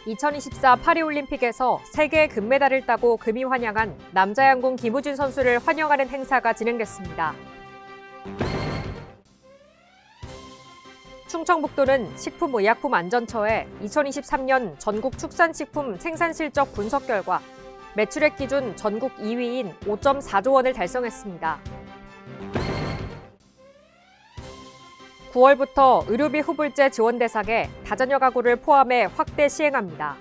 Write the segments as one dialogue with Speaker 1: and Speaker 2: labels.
Speaker 1: 2024 파리올림픽에서 3개의 금메달을 따고 금이 환영한 남자 양궁 김우진 선수를 환영하는 행사가 진행됐습니다. 충청북도는 식품의약품안전처에 2023년 전국 축산식품 생산실적 분석 결과 매출액 기준 전국 2위인 5.4조 원을 달성했습니다. 9월부터 의료비 후불제 지원 대상에 다자녀 가구를 포함해 확대 시행합니다.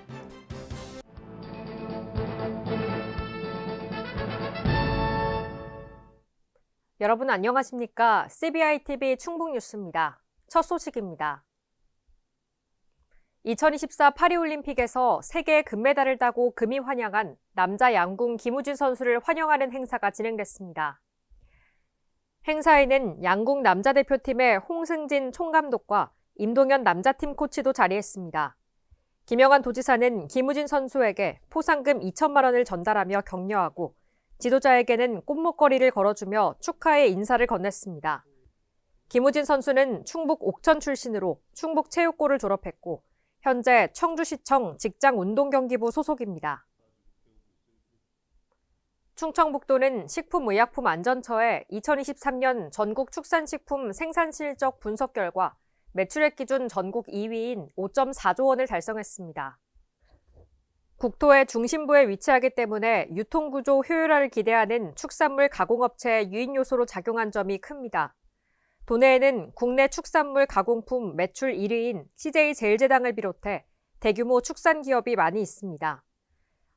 Speaker 1: 여러분 안녕하십니까? CBI-TV 충북뉴스입니다. 첫 소식입니다. 2024 파리올림픽에서 3개의 금메달을 따고 금이 환영한 남자 양궁 김우진 선수를 환영하는 행사가 진행됐습니다. 행사에는 양궁 남자대표팀의 홍승진 총감독과 임동현 남자팀 코치도 자리했습니다. 김영환 도지사는 김우진 선수에게 포상금 2천만 원을 전달하며 격려하고 지도자에게는 꽃목걸이를 걸어주며 축하의 인사를 건넸습니다. 김우진 선수는 충북 옥천 출신으로 충북체육고를 졸업했고 현재 청주시청 직장운동경기부 소속입니다. 충청북도는 식품의약품안전처에 2023년 전국 축산식품 생산실적 분석 결과 매출액 기준 전국 2위인 5.4조 원을 달성했습니다. 국토의 중심부에 위치하기 때문에 유통구조 효율화를 기대하는 축산물 가공업체의 유인 요소로 작용한 점이 큽니다. 도내에는 국내 축산물 가공품 매출 1위인 CJ제일제당을 비롯해 대규모 축산기업이 많이 있습니다.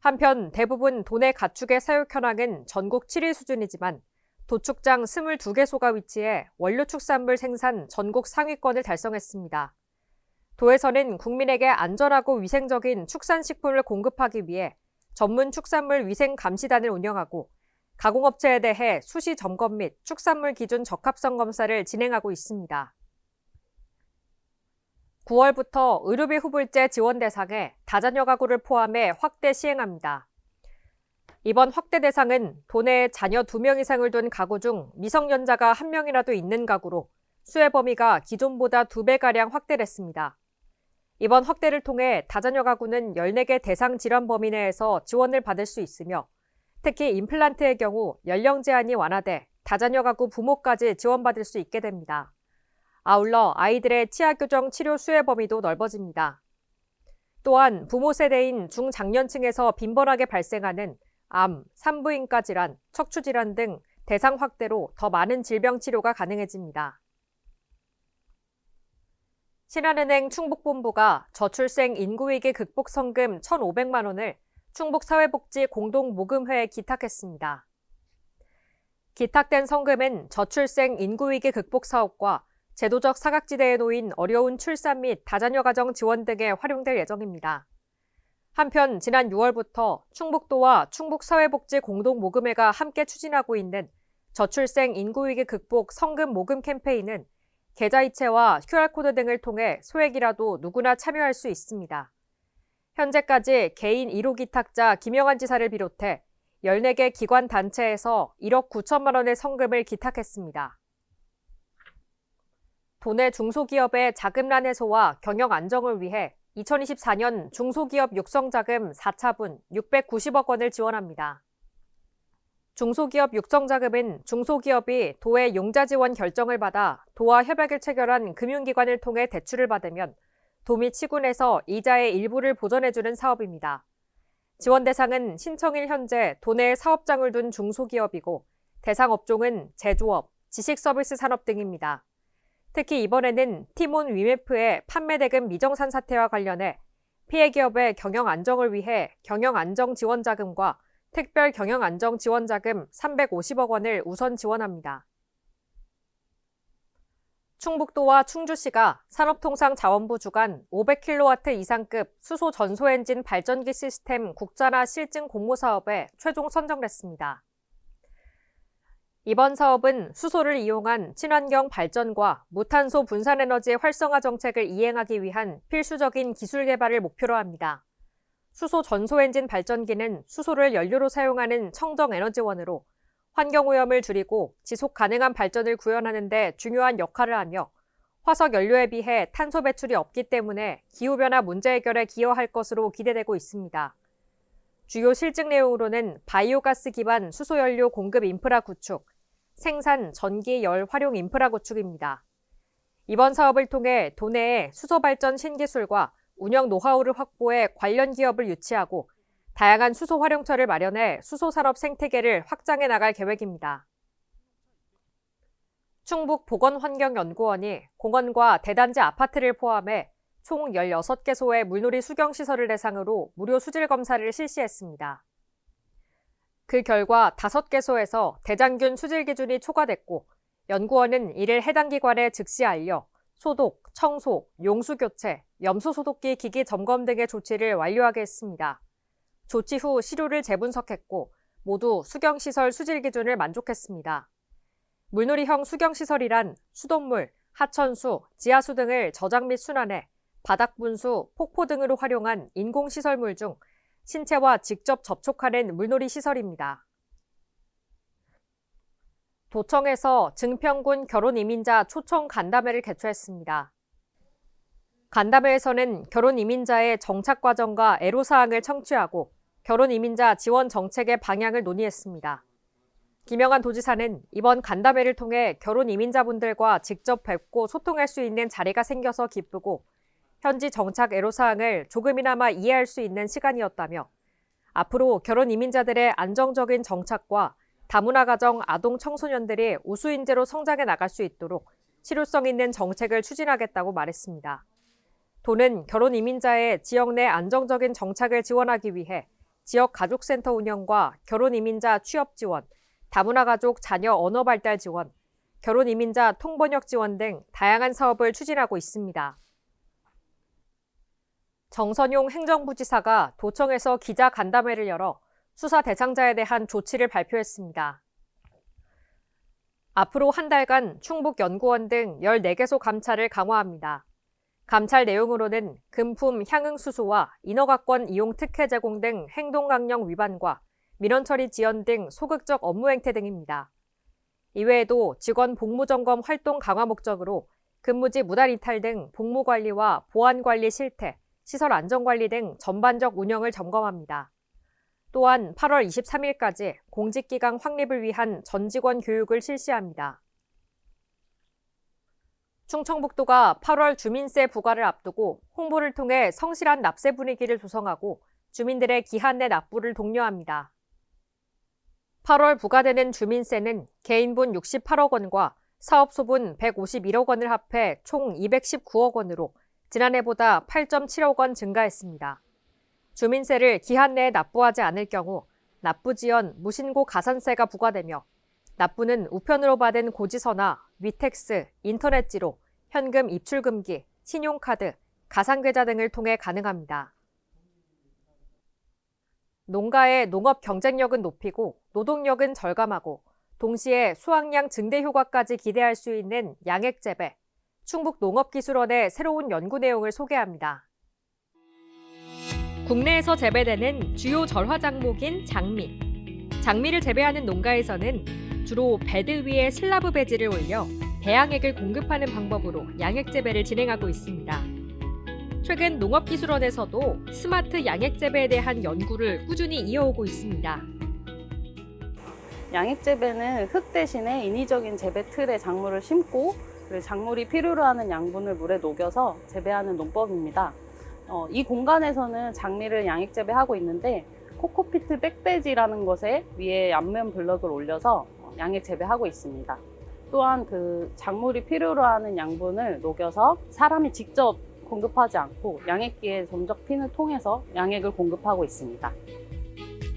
Speaker 1: 한편 대부분 도내 가축의 사육 현황은 전국 7위 수준이지만 도축장 22개소가 위치해 원료 축산물 생산 전국 상위권을 달성했습니다. 도에서는 국민에게 안전하고 위생적인 축산식품을 공급하기 위해 전문 축산물 위생감시단을 운영하고 가공업체에 대해 수시 점검 및 축산물 기준 적합성 검사를 진행하고 있습니다. 9월부터 의료비 후불제 지원 대상에 다자녀 가구를 포함해 확대 시행합니다. 이번 확대 대상은 도내에 자녀 2명 이상을 둔 가구 중 미성년자가 1명이라도 있는 가구로 수혜 범위가 기존보다 2배가량 확대됐습니다. 이번 확대를 통해 다자녀 가구는 14개 대상 질환 범위 내에서 지원을 받을 수 있으며 특히 임플란트의 경우 연령 제한이 완화돼 다자녀 가구 부모까지 지원받을 수 있게 됩니다. 아울러 아이들의 치아교정 치료 수혜 범위도 넓어집니다. 또한 부모 세대인 중장년층에서 빈번하게 발생하는 암, 산부인과 질환, 척추 질환 등 대상 확대로 더 많은 질병 치료가 가능해집니다. 신한은행 충북본부가 저출생 인구위기 극복 성금 1,500만 원을 충북사회복지공동모금회에 기탁했습니다. 기탁된 성금은 저출생 인구위기 극복 사업과 제도적 사각지대에 놓인 어려운 출산 및 다자녀 가정 지원 등에 활용될 예정입니다. 한편 지난 6월부터 충북도와 충북사회복지공동모금회가 함께 추진하고 있는 저출생 인구위기 극복 성금 모금 캠페인은 계좌이체와 QR코드 등을 통해 소액이라도 누구나 참여할 수 있습니다. 현재까지 개인 1호 기탁자 김영환 지사를 비롯해 14개 기관 단체에서 1억 9천만 원의 성금을 기탁했습니다. 도내 중소기업의 자금난 해소와 경영 안정을 위해 2024년 중소기업 육성자금 4차분 690억 원을 지원합니다. 중소기업 육성자금은 중소기업이 도의 용자 지원 결정을 받아 도와 협약을 체결한 금융기관을 통해 대출을 받으면 도 및 시군에서 이자의 일부를 보전해주는 사업입니다. 지원 대상은 신청일 현재 도내에 사업장을 둔 중소기업이고 대상 업종은 제조업, 지식서비스 산업 등입니다. 특히 이번에는 티몬 위메프의 판매대금 미정산 사태와 관련해 피해 기업의 경영 안정을 위해 경영안정지원자금과 특별 경영안정지원자금 350억 원을 우선 지원합니다. 충북도와 충주시가 산업통상자원부 주관 500kW 이상급 수소 전소엔진 발전기 시스템 국산화 실증 공모 사업에 최종 선정됐습니다. 이번 사업은 수소를 이용한 친환경 발전과 무탄소 분산에너지 활성화 정책을 이행하기 위한 필수적인 기술 개발을 목표로 합니다. 수소 전소엔진 발전기는 수소를 연료로 사용하는 청정에너지원으로 환경오염을 줄이고 지속 가능한 발전을 구현하는 데 중요한 역할을 하며 화석 연료에 비해 탄소 배출이 없기 때문에 기후변화 문제 해결에 기여할 것으로 기대되고 있습니다. 주요 실증 내용으로는 바이오가스 기반 수소연료 공급 인프라 구축, 생산, 전기, 열 활용 인프라 구축입니다. 이번 사업을 통해 도내에 수소 발전 신기술과 운영 노하우를 확보해 관련 기업을 유치하고 다양한 수소 활용처를 마련해 수소 산업 생태계를 확장해 나갈 계획입니다. 충북보건환경연구원이 공원과 대단지 아파트를 포함해 총 16개소의 물놀이 수경시설을 대상으로 무료 수질 검사를 실시했습니다. 그 결과 5개소에서 대장균 수질 기준이 초과됐고 연구원은 이를 해당 기관에 즉시 알려 소독, 청소, 용수 교체, 염소 소독기 기기 점검 등의 조치를 완료하게 했습니다. 조치 후 시료를 재분석했고 모두 수경시설 수질 기준을 만족했습니다. 물놀이형 수경시설이란 수돗물, 하천수, 지하수 등을 저장 및 순환해 바닥 분수, 폭포 등으로 활용한 인공시설물 중 신체와 직접 접촉하는 물놀이 시설입니다. 도청에서 증평군 결혼이민자 초청 간담회를 개최했습니다. 간담회에서는 결혼이민자의 정착 과정과 애로사항을 청취하고 결혼이민자 지원 정책의 방향을 논의했습니다. 김영한 도지사는 이번 간담회를 통해 결혼이민자분들과 직접 뵙고 소통할 수 있는 자리가 생겨서 기쁘고 현지 정착 애로사항을 조금이나마 이해할 수 있는 시간이었다며 앞으로 결혼이민자들의 안정적인 정착과 다문화 가정 아동 청소년들이 우수인재로 성장해 나갈 수 있도록 실효성 있는 정책을 추진하겠다고 말했습니다. 도는 결혼이민자의 지역 내 안정적인 정착을 지원하기 위해 지역 가족센터 운영과 결혼이민자 취업 지원, 다문화 가족 자녀 언어 발달 지원, 결혼이민자 통번역 지원 등 다양한 사업을 추진하고 있습니다. 정선용 행정부지사가 도청에서 기자 간담회를 열어 수사 대상자에 대한 조치를 발표했습니다. 앞으로 한 달간 충북연구원 등 14개소 감찰을 강화합니다. 감찰 내용으로는 금품 향응수수와 인허가권 이용 특혜 제공 등 행동강령 위반과 민원처리 지연 등 소극적 업무 행태 등입니다. 이외에도 직원 복무점검 활동 강화 목적으로 근무지 무단 이탈 등 복무관리와 보안관리 실태, 시설 안전관리 등 전반적 운영을 점검합니다. 또한 8월 23일까지 공직기강 확립을 위한 전 직원 교육을 실시합니다. 충청북도가 8월 주민세 부과를 앞두고 홍보를 통해 성실한 납세 분위기를 조성하고 주민들의 기한 내 납부를 독려합니다. 8월 부과되는 주민세는 개인분 68억 원과 사업소분 151억 원을 합해 총 219억 원으로 지난해보다 8.7억 원 증가했습니다. 주민세를 기한 내에 납부하지 않을 경우 납부지연 무신고 가산세가 부과되며 납부는 우편으로 받은 고지서나 위택스, 인터넷지로, 현금 입출금기, 신용카드, 가상계좌 등을 통해 가능합니다. 농가의 농업 경쟁력은 높이고 노동력은 절감하고 동시에 수확량 증대 효과까지 기대할 수 있는 양액재배, 충북농업기술원의 새로운 연구 내용을 소개합니다. 국내에서 재배되는 주요 절화 작목인 장미. 장미를 재배하는 농가에서는 주로 배들 위에 슬라브 배지를 올려 배양액을 공급하는 방법으로 양액 재배를 진행하고 있습니다. 최근 농업기술원에서도 스마트 양액 재배에 대한 연구를 꾸준히 이어오고 있습니다.
Speaker 2: 양액 재배는 흙 대신에 인위적인 재배 틀에 작물을 심고 그리고 작물이 필요로 하는 양분을 물에 녹여서 재배하는 농법입니다. 이 공간에서는 장미를 양액 재배하고 있는데 코코피트 백배지라는 것에 위에 앞면 블럭을 올려서 양액 재배하고 있습니다. 또한 그 작물이 필요로 하는 양분을 녹여서 사람이 직접 공급하지 않고 양액기의 점적 핀을 통해서 양액을 공급하고 있습니다.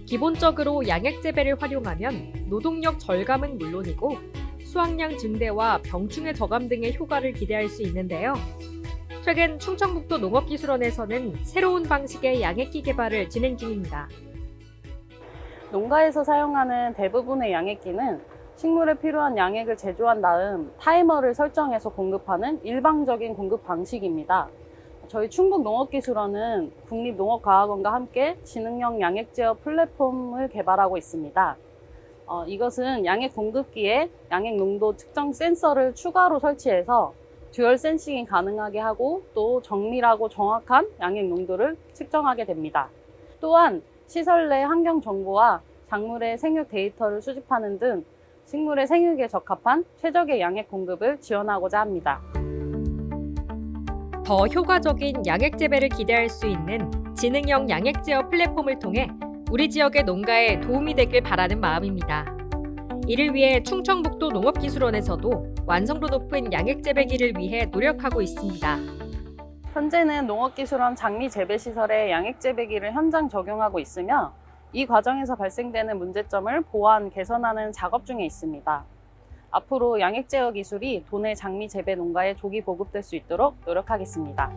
Speaker 1: 기본적으로 양액 재배를 활용하면 노동력 절감은 물론이고 수확량 증대와 병충해 저감 등의 효과를 기대할 수 있는데요. 최근 충청북도 농업기술원에서는 새로운 방식의 양액기 개발을 진행 중입니다.
Speaker 2: 농가에서 사용하는 대부분의 양액기는 식물에 필요한 양액을 제조한 다음 타이머를 설정해서 공급하는 일방적인 공급 방식입니다. 저희 충북농업기술원은 국립농업과학원과 함께 지능형 양액 제어 플랫폼을 개발하고 있습니다. 이것은 양액 공급기에 양액 농도 측정 센서를 추가로 설치해서 듀얼 센싱이 가능하게 하고 또 정밀하고 정확한 양액 농도를 측정하게 됩니다. 또한 시설 내 환경 정보와 작물의 생육 데이터를 수집하는 등 식물의 생육에 적합한 최적의 양액 공급을 지원하고자 합니다.
Speaker 1: 더 효과적인 양액 재배를 기대할 수 있는 지능형 양액 제어 플랫폼을 통해 우리 지역의 농가에 도움이 되길 바라는 마음입니다. 이를 위해 충청북도 농업기술원에서도 완성도 높은 양액 재배기를 위해 노력하고 있습니다.
Speaker 2: 현재는 농업기술원 장미재배시설에 양액재배기를 현장 적용하고 있으며 이 과정에서 발생되는 문제점을 보완, 개선하는 작업 중에 있습니다. 앞으로 양액제어 기술이 도내 장미재배 농가에 조기 보급될 수 있도록 노력하겠습니다.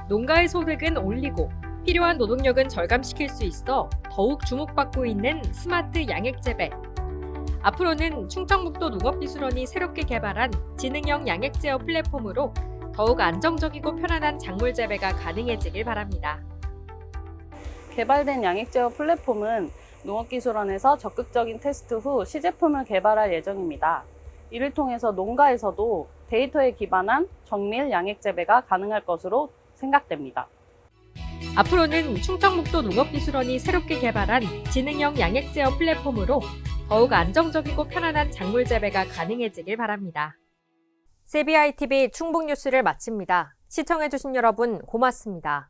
Speaker 1: 농가의 소득은 올리고 필요한 노동력은 절감시킬 수 있어 더욱 주목받고 있는 스마트 양액 재배. 앞으로는 충청북도 농업기술원이 새롭게 개발한 지능형 양액 제어 플랫폼으로 더욱 안정적이고 편안한 작물 재배가 가능해지길 바랍니다.
Speaker 2: 개발된 양액제어 플랫폼은 농업기술원에서 적극적인 테스트 후 시제품을 개발할 예정입니다. 이를 통해서 농가에서도 데이터에 기반한 정밀 양액 재배가 가능할 것으로 생각됩니다.
Speaker 1: 앞으로는 충청북도 농업기술원이 새롭게 개발한 지능형 양액 제어 플랫폼으로 더욱 안정적이고 편안한 작물 재배가 가능해지길 바랍니다. CBI TV 충북 뉴스를 마칩니다. 시청해주신 여러분 고맙습니다.